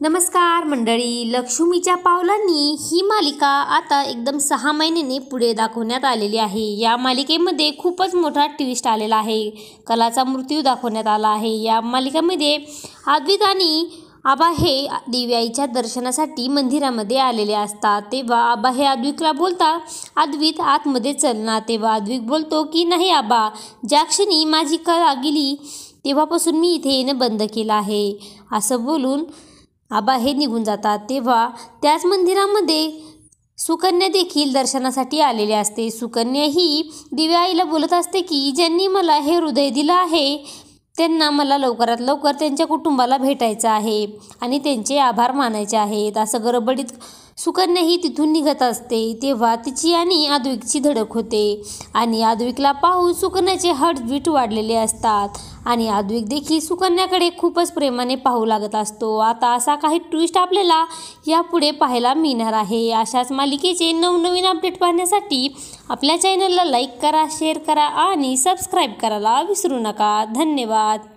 नमस्कार मंडळी, लक्ष्मीच्या पावलांनी ही मालिका आता एकदम 6 महिन्यांनी पुढे दाखवण्यात आलेली आहे। या मालिकेमध्ये खूपच मोठा ट्विस्ट आलेला आहे। कलाचा मृत्यू दाखवण्यात आला आहे। या मालिकेमध्ये अद्वित आणि आबा हे देवीआईच्या दर्शनासाठी मंदिरामध्ये आलेले असतात। तेव्हा आबा हे अद्वितला बोलता, अद्वित आतमध्ये चल ना। तेव्हा अद्वित बोलतो की नाही आबा, ज्या क्षणी माझी कला गेली तेव्हापासून मी इथे येणं बंद केलं आहे। असं बोलून आबा हे निघून जातात। तेव्हा त्याच मंदिरामध्ये सुकन्या देखील दर्शनासाठी आलेली असते। सुकन्या ही देवीआईला बोलत असते की ज्यांनी मला हे हृदय दिलं आहे त्यांना मला लवकरात लवकर त्यांच्या कुटुंबाला भेटायचं आहे आणि त्यांचे आभार मानायचे आहेत। असं गडबडीत सुकन्या ही तिथून निघत असते। तेव्हा तिची आणि अद्विकची धडक होते आणि अद्विकला पाहून सुकन्याचे हार्टबीट वाढलेले असतात आणि अद्विक देखील सुकन्याकडे खूपच प्रेमाने पाहू लागत असतो। आता असा काही ट्विस्ट आपल्याला यापुढे पाहायला मिळणार आहे। अशाच मालिकेचे नवनवीन अपडेट पाहण्यासाठी आपल्या चॅनलला लाईक करा, शेअर करा आणि सबस्क्राईब करायला विसरू नका। धन्यवाद।